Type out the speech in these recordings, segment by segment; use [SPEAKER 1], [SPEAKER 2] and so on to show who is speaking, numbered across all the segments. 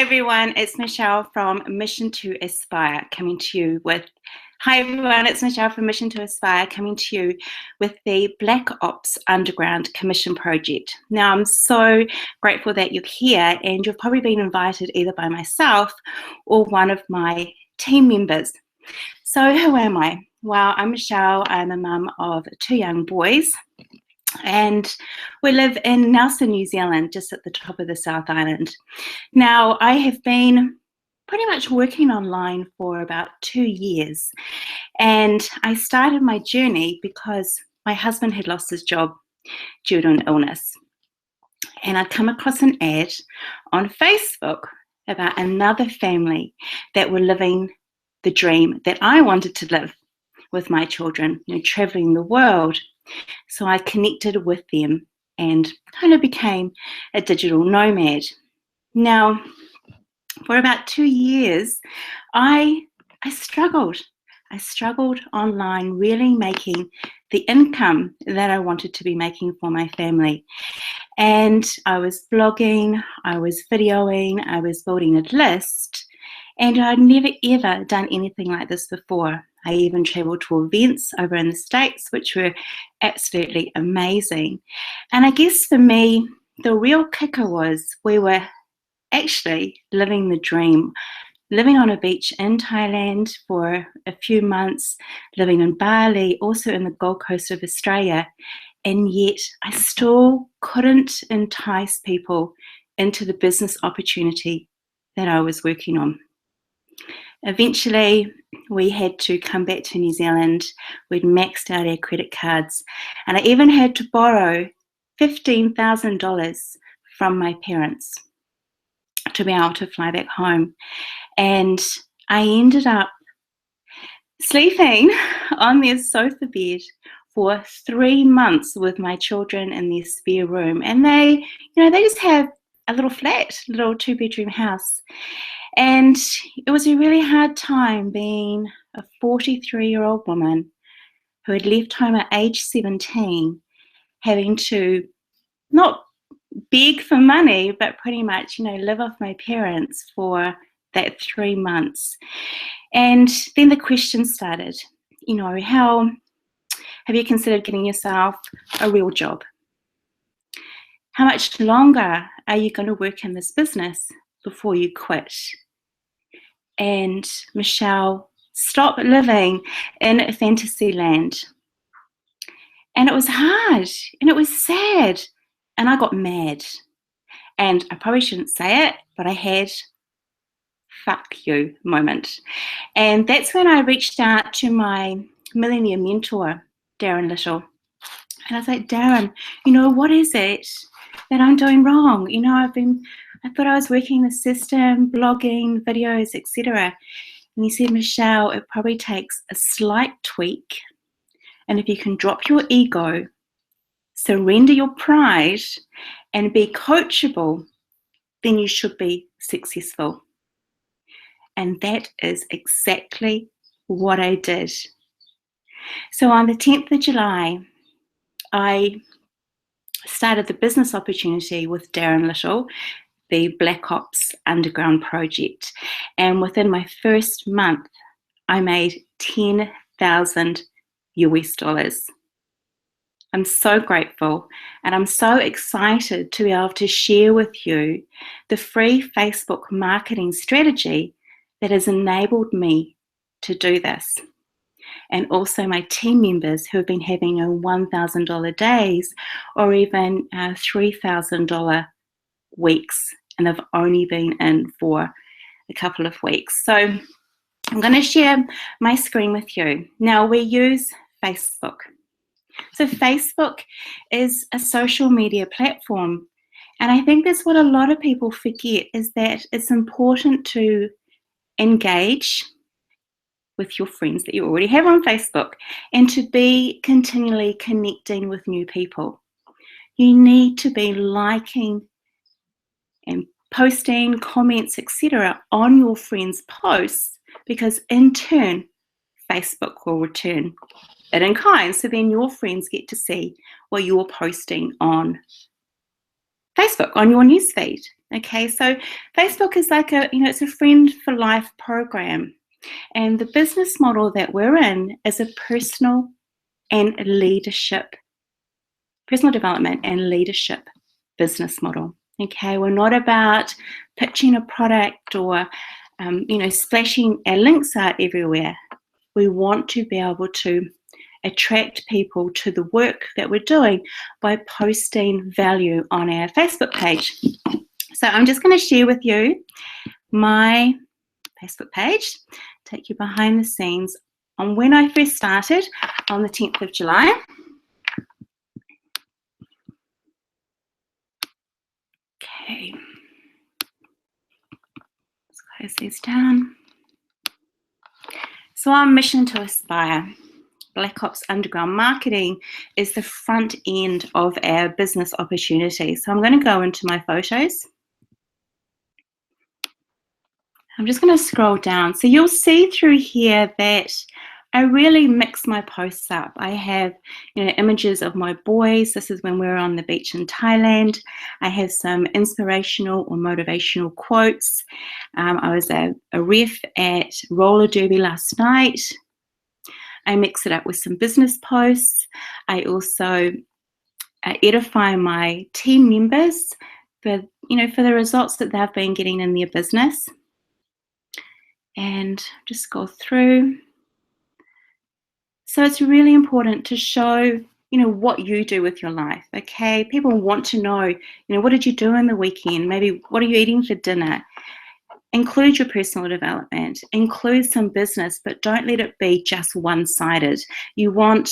[SPEAKER 1] everyone, it's Michelle from Mission to Aspire coming to you with Hi everyone, it's Michelle from Mission to Aspire coming to you with the Black Ops Underground Commission Project. Now I'm so grateful that you're here, and you've probably been invited either by myself or one of my team members. So who am I? Well, I'm Michelle. I'm a mum of 2 young boys, and we live in Nelson, New Zealand, just at the top of the South Island. Now, I have been pretty much working online for about 2 years, and I started my journey because my husband had lost his job due to an illness, and I'd come across an ad on Facebook about another family that were living the dream that I wanted to live with my children, traveling the world. So I connected with them and kind of became a digital nomad. Now, for about 2 years, I struggled. I struggled online, really making the income that I wanted to be making for my family. And I was blogging, I was videoing, I was building a list, and I'd never ever done anything like this before. I even traveled to events over in the States, which were absolutely amazing. And I guess for me, the real kicker was we were actually living the dream, living on a beach in Thailand for a few months, living in Bali, also in the Gold Coast of Australia, and yet I still couldn't entice people into the business opportunity that I was working on. Eventually, we had to come back to New Zealand. We'd maxed out our credit cards, and I even had to borrow $15,000 from my parents to be able to fly back home. And I ended up sleeping on their sofa bed for 3 months with my children in their spare room. And they just have a little flat, little 2-bedroom house. And it was a really hard time being a 43-year-old woman who had left home at age 17, having to not beg for money, but pretty much, live off my parents for that 3 months. And then the question started, how have you considered getting yourself a real job? How much longer are you going to work in this business before you quit? And Michelle, stop living in fantasy land. And it was hard, and it was sad, and I got mad. And I probably shouldn't say it, but I had fuck you moment. And that's when I reached out to my millennium mentor, Darren Little. And I was like, Darren, what is it that I'm doing wrong? I thought I was working the system, blogging, videos, etc. And he said, Michelle, it probably takes a slight tweak. And if you can drop your ego, surrender your pride, and be coachable, then you should be successful. And that is exactly what I did. So on the 10th of July, I started the business opportunity with Darren Little, the Black Ops Underground Project. And within my first month, I made $10,000 US. I'm so grateful, and I'm so excited to be able to share with you the free Facebook marketing strategy that has enabled me to do this. And also my team members who have been having $1,000 days or even $3,000 weeks, and they've only been in for a couple of weeks. So I'm going to share my screen with you. Now, we use Facebook. So Facebook is a social media platform, and I think that's what a lot of people forget, is that it's important to engage with your friends that you already have on Facebook and to be continually connecting with new people. You need to be liking and posting comments, etc. on your friends' posts, because in turn, Facebook will return it in kind. So then your friends get to see what you're posting on Facebook on your newsfeed. Okay, so Facebook is like it's a friend for life program. And the business model that we're in is a personal development and leadership business model. Okay, we're not about pitching a product or splashing our links out everywhere. We want to be able to attract people to the work that we're doing by posting value on our Facebook page. So I'm just going to share with you my Facebook page, take you behind the scenes on when I first started on the 10th of July. Okay, let's close these down. So our mission to aspire. Black Ops Underground Marketing is the front end of our business opportunity. So I'm going to go into my photos. I'm just going to scroll down. So you'll see through here that I really mix my posts up. I have, images of my boys. This is when we were on the beach in Thailand. I have some inspirational or motivational quotes. I was a ref at roller derby last night. I mix it up with some business posts. I also edify my team members for the results that they've been getting in their business. And just go through. So it's really important to show, what you do with your life, okay? People want to know, what did you do in the weekend? Maybe what are you eating for dinner? Include your personal development, include some business, but don't let it be just one-sided. You want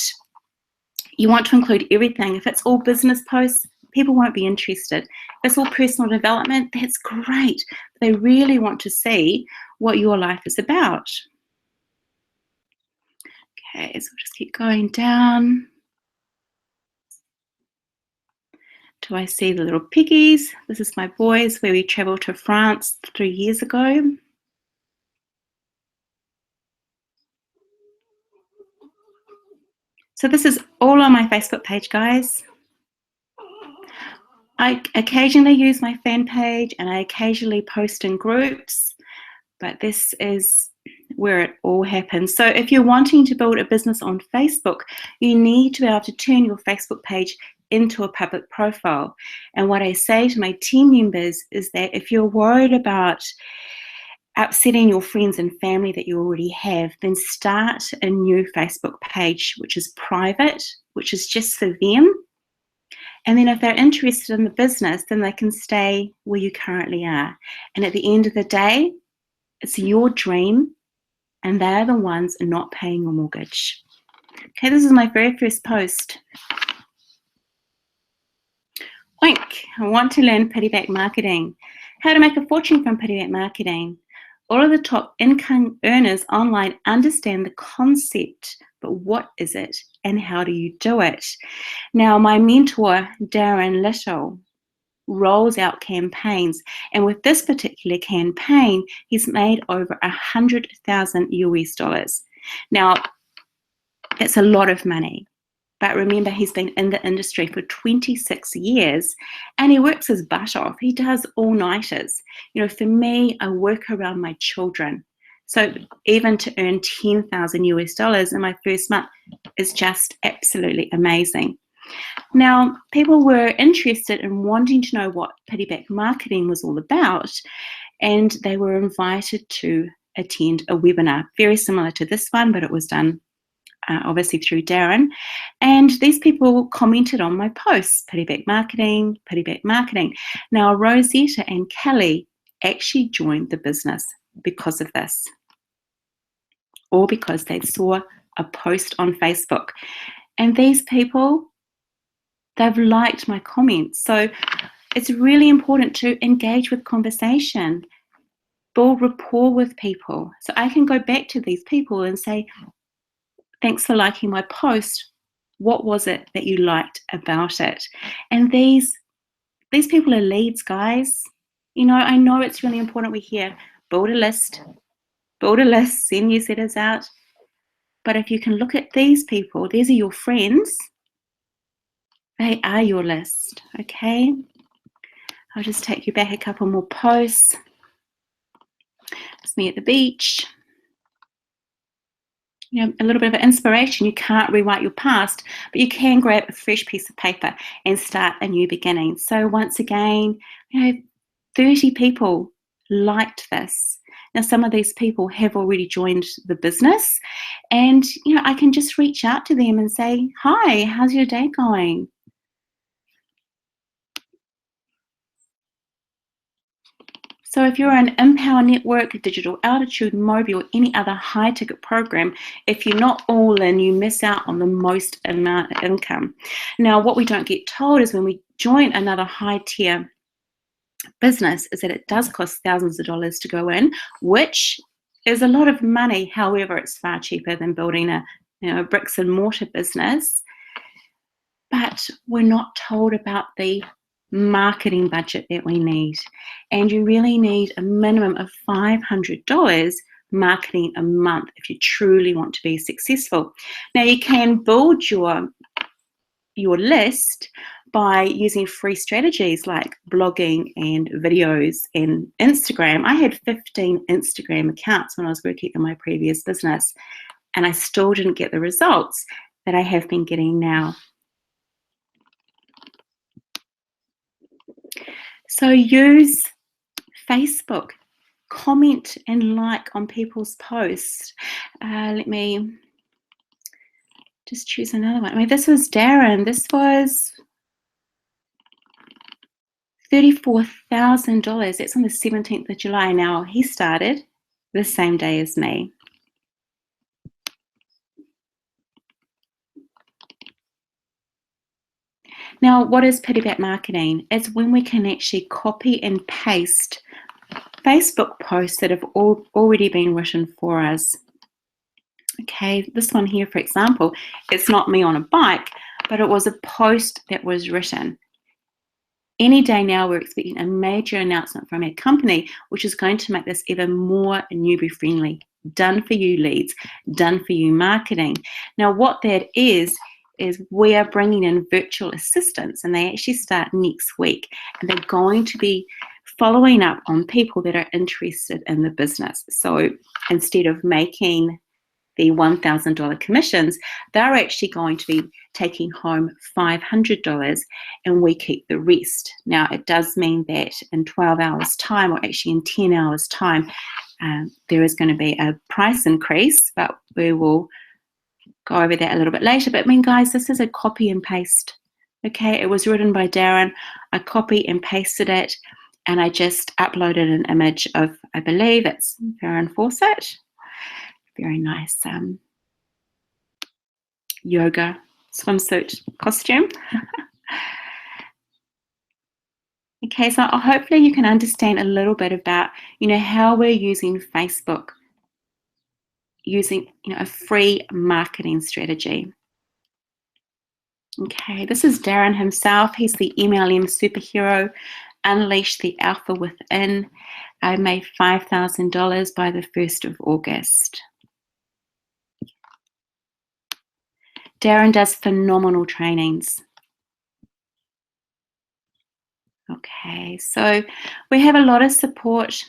[SPEAKER 1] to include everything. If it's all business posts, people won't be interested. If it's all personal development, that's great. They really want to see what your life is about. Okay, so we'll just keep going down. Do I see the little piggies? This is my boys where we traveled to France 3 years ago. So this is all on my Facebook page, guys. I occasionally use my fan page and I occasionally post in groups, but this is where it all happens. So if you're wanting to build a business on Facebook, you need to be able to turn your Facebook page into a public profile. And what I say to my team members is that if you're worried about upsetting your friends and family that you already have, then start a new Facebook page, which is private, which is just for them. And then if they're interested in the business, then they can stay where you currently are. And at the end of the day, it's your dream and they're the ones not paying your mortgage. Okay, this is my very first post. Oink, I want to learn piggyback marketing. How to make a fortune from piggyback marketing. All of the top income earners online understand the concept, but what is it and how do you do it? Now, my mentor, Darren Little, rolls out campaigns, and with this particular campaign, he's made over 100,000 US dollars. Now, it's a lot of money. But remember, he's been in the industry for 26 years and he works his butt off. He does all-nighters. For me, I work around my children. So even to earn 10,000 US dollars in my first month is just absolutely amazing. Now, people were interested in wanting to know what piggyback marketing was all about, and they were invited to attend a webinar, very similar to this one, but it was done obviously through Darren. And these people commented on my posts, piggyback marketing, piggyback marketing. Now, Rosetta and Kelly actually joined the business because of this, or because they saw a post on Facebook. And these people, they've liked my comments. So it's really important to engage with conversation, build rapport with people. So I can go back to these people and say, thanks for liking my post. What was it that you liked about it? And these people are leads, guys. I know it's really important we hear, build a list, send newsletters out. But if you can look at these people, these are your friends. They are your list, okay? I'll just take you back a couple more posts. It's me at the beach. You know, a little bit of inspiration. You can't rewrite your past, but you can grab a fresh piece of paper and start a new beginning. So once again, 30 people liked this. Now, some of these people have already joined the business, and I can just reach out to them and say, hi, how's your day going? So if you're an Empower Network, Digital Altitude, Mobi, or any other high-ticket program, if you're not all in, you miss out on the most amount of income. Now, what we don't get told is when we join another high-tier business is that it does cost thousands of dollars to go in, which is a lot of money. However, it's far cheaper than building a bricks and mortar business. But we're not told about the marketing budget that we need. And you really need a minimum of $500 marketing a month if you truly want to be successful. Now, you can build your list by using free strategies like blogging and videos and Instagram. I had 15 Instagram accounts when I was working in my previous business, and I still didn't get the results that I have been getting now. So use Facebook, comment and like on people's posts. Let me just choose another one. I mean, this was Darren. This was $34,000. That's on the 17th of July. Now, he started the same day as me. Now, what is piggyback marketing? It's when we can actually copy and paste Facebook posts that have already been written for us. Okay, this one here, for example, it's not me on a bike, but it was a post that was written. Any day now, we're expecting a major announcement from our company, which is going to make this even more newbie friendly. Done for you leads, done for you marketing. Now, what that is we are bringing in virtual assistants, and they actually start next week, and they're going to be following up on people that are interested in the business. So instead of making the $1,000 commissions, they're actually going to be taking home $500, and we keep the rest. Now, it does mean that in 12 hours time, or actually in 10 hours time, there is going to be a price increase, but we will go over that a little bit later. But I mean, guys, this is a copy and paste. Okay, it was written by Darren. I copy and pasted it, and I just uploaded an image of, I believe it's Farron Fawcett. Very nice yoga swimsuit costume. Okay, so hopefully you can understand a little bit about, how we're using Facebook, using, a free marketing strategy. Okay, this is Darren himself. He's the MLM superhero. Unleash the alpha within. I made $5,000 by the 1st of August. Darren does phenomenal trainings. Okay, so we have a lot of support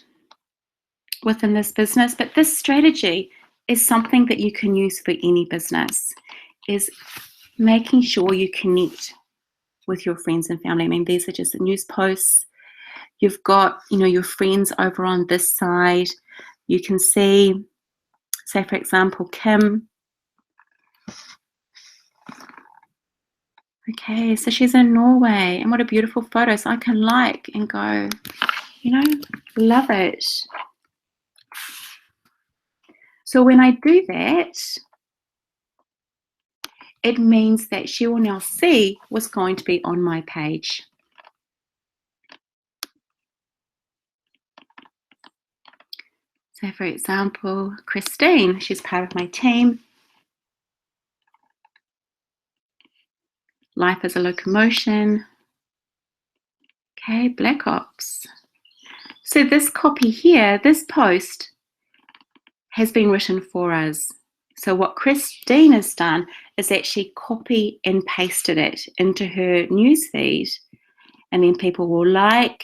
[SPEAKER 1] within this business, but this strategy is something that you can use for any business, is making sure you connect with your friends and family. I mean, these are just the news posts. You've got, your friends over on this side. You can see, say, for example, Kim. Okay, so she's in Norway, and what a beautiful photo. So I can like and go, love it. So when I do that, it means that she will now see what's going to be on my page. So for example, Christine, she's part of my team. Life is a locomotion. Okay, Black Ops. So this copy here, this post has been written for us. So what Christine has done is actually copy and pasted it into her newsfeed, and then people will like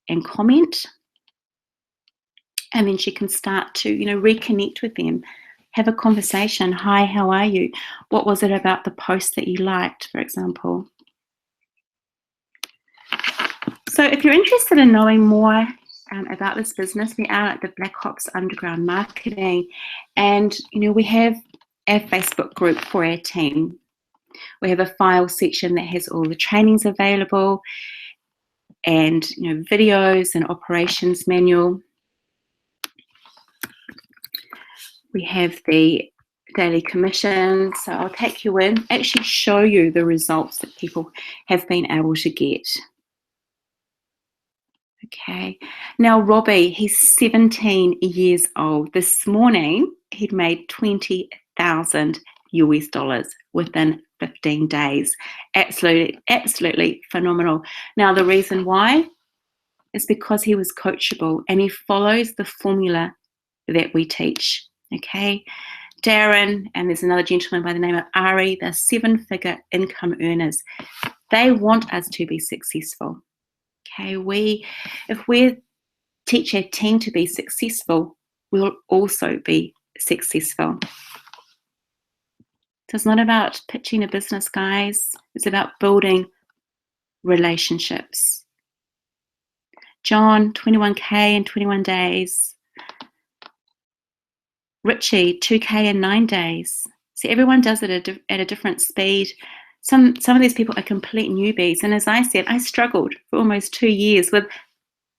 [SPEAKER 1] and comment, and then she can start to, reconnect with them, have a conversation. Hi, how are you? What was it about the post that you liked, for example? So if you're interested in knowing more about this business, we are at the Black Ops Underground Marketing, and we have a Facebook group for our team. We have a file section that has all the trainings available, and videos and operations manual. We have the daily commission, so I'll take you in, actually show you the results that people have been able to get. Okay, now Robbie, he's 17 years old. This morning, he'd made $20,000 within 15 days. Absolutely phenomenal. Now, the reason why is because he was coachable and he follows the formula that we teach. Okay, Darren, and there's another gentleman by the name of Ari, they're 7-figure income earners. They want us to be successful. Okay, if we teach our team to be successful, we'll also be successful. So it's not about pitching a business, guys. It's about building relationships. John, 21K in 21 days. Richie, 2K in 9 days. So everyone does it at a different speed. Some of these people are complete newbies. And as I said, I struggled for almost 2 years with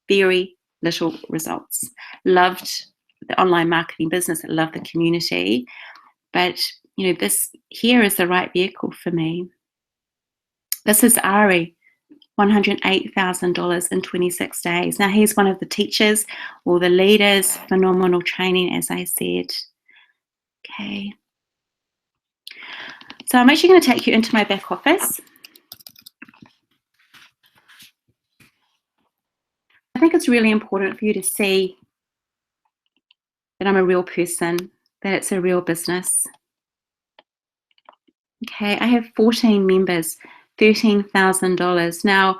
[SPEAKER 1] very little results. Loved the online marketing business. I loved the community. But, this here is the right vehicle for me. This is Ari, $108,000 in 26 days. Now, he's one of the teachers or the leaders. Phenomenal training, as I said. Okay. So I'm actually going to take you into my back office. I think it's really important for you to see that I'm a real person, that it's a real business. Okay, I have 14 members, $13,000. Now,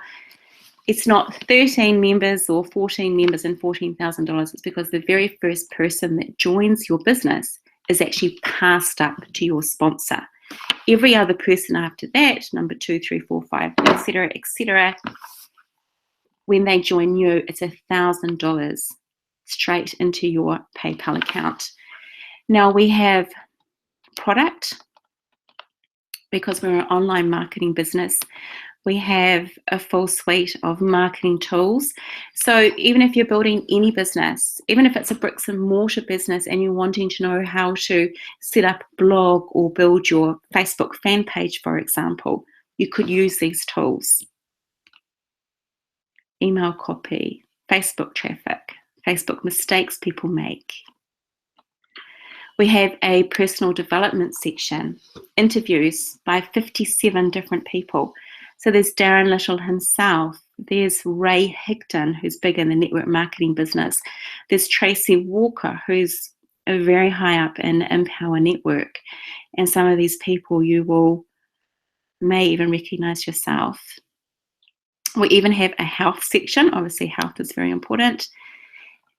[SPEAKER 1] it's not 13 members or 14 members and $14,000. It's because the very first person that joins your business is actually passed up to your sponsor. Every other person after that, number 2, 3, 4, 5, etc., when they join you, it's $1,000 straight into your PayPal account. Now we have product, because we're an online marketing business. We have a full suite of marketing tools. So even if you're building any business, even if it's a bricks and mortar business and you're wanting to know how to set up a blog or build your Facebook fan page, for example, you could use these tools. Email copy, Facebook traffic, Facebook mistakes people make. We have a personal development section, interviews by 57 different people. So there's Darren Little himself. There's Ray Higdon, who's big in the network marketing business. There's Tracy Walker, who's very high up in Empower Network. And some of these people you may even recognize yourself. We even have a health section. Obviously, health is very important.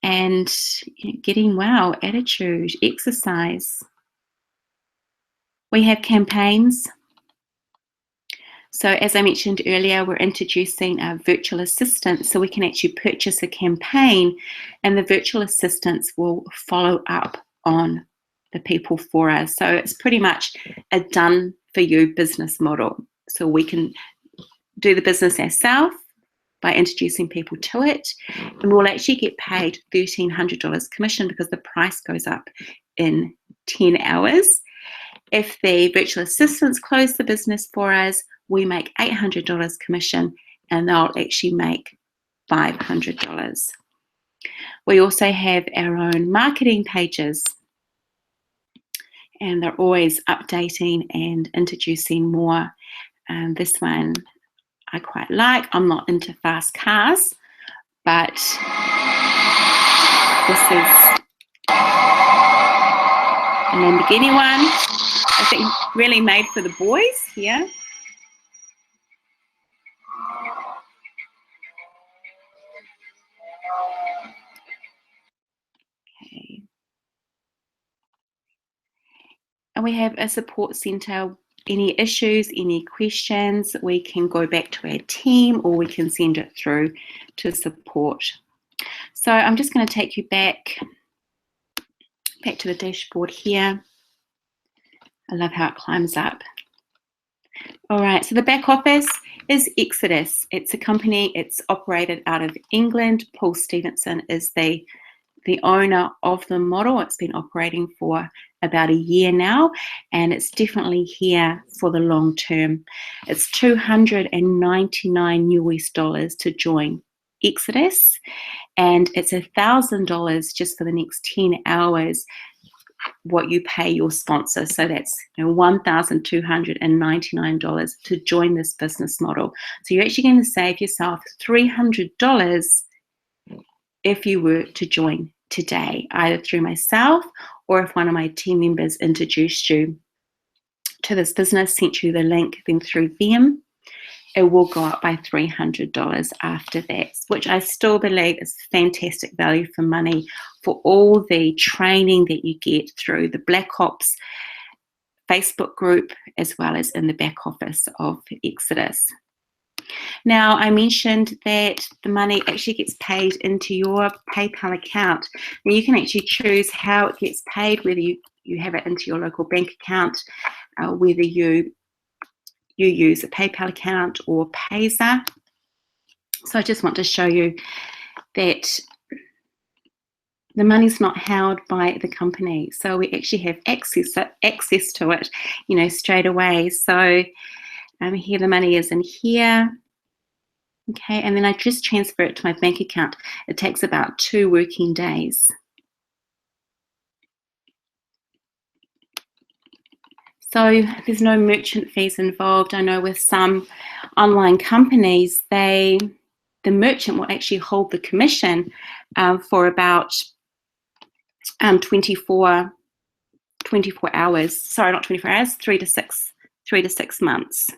[SPEAKER 1] And getting well, attitude, exercise. We have campaigns. So as I mentioned earlier, we're introducing a virtual assistant, so we can actually purchase a campaign and the virtual assistants will follow up on the people for us. So it's pretty much a done for you business model. So we can do the business ourselves by introducing people to it, and we'll actually get paid $1,300 commission because the price goes up in 10 hours. If the virtual assistants close the business for us, we make $800 commission and they'll actually make $500. We also have our own marketing pages, and they're always updating and introducing more. And this one I quite like. I'm not into fast cars, but this is a Lamborghini one. I think really made for the boys here. we have a support centre. Any issues, any questions, we can go back to our team or we can send it through to support. So I'm just going to take you back to the dashboard here. I love how it climbs up. All right, so the back office is Exodus. It's a company, it's operated out of England. Paul Stevenson is the owner of the model. It's been operating for about a year now, and it's definitely here for the long term. It's $299 US to join Exodus, and it's $1,000 just for the next 10 hours what you pay your sponsor. So that's $1,299 to join this business model. So you're actually going to save yourself $300 if you were to join today, either through myself or if one of my team members introduced you to this business, sent you the link, then through them, it will go up by $300 after that, which I still believe is fantastic value for money for all the training that you get through the Black Ops Facebook group, as well as in the back office of Exodus. Now, I mentioned that the money actually gets paid into your PayPal account. And you can actually choose how it gets paid, whether you have it into your local bank account, whether you use a PayPal account or Payza. So I just want to show you that the money's not held by the company. So we actually have access to it, straight away. So here the money is in here. Okay, and then I just transfer it to my bank account. It takes about 2 working days. So there's no merchant fees involved. I know with some online companies, the merchant will actually hold the commission for about 24 hours. Sorry, not 24 hours, 3 to 6 months.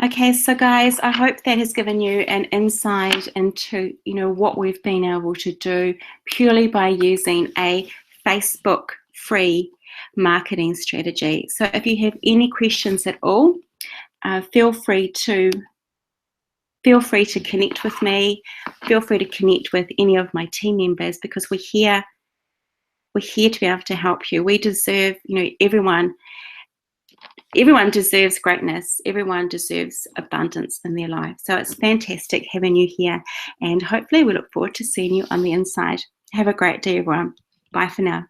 [SPEAKER 1] Okay, so guys, I hope that has given you an insight into, what we've been able to do purely by using a Facebook free marketing strategy. So if you have any questions at all, feel free to connect with me. Feel free to connect with any of my team members, because we're here to be able to help you. We deserve, everyone deserves greatness. Everyone deserves abundance in their life. So it's fantastic having you here, and hopefully we look forward to seeing you on the inside. Have a great day, everyone. Bye for now.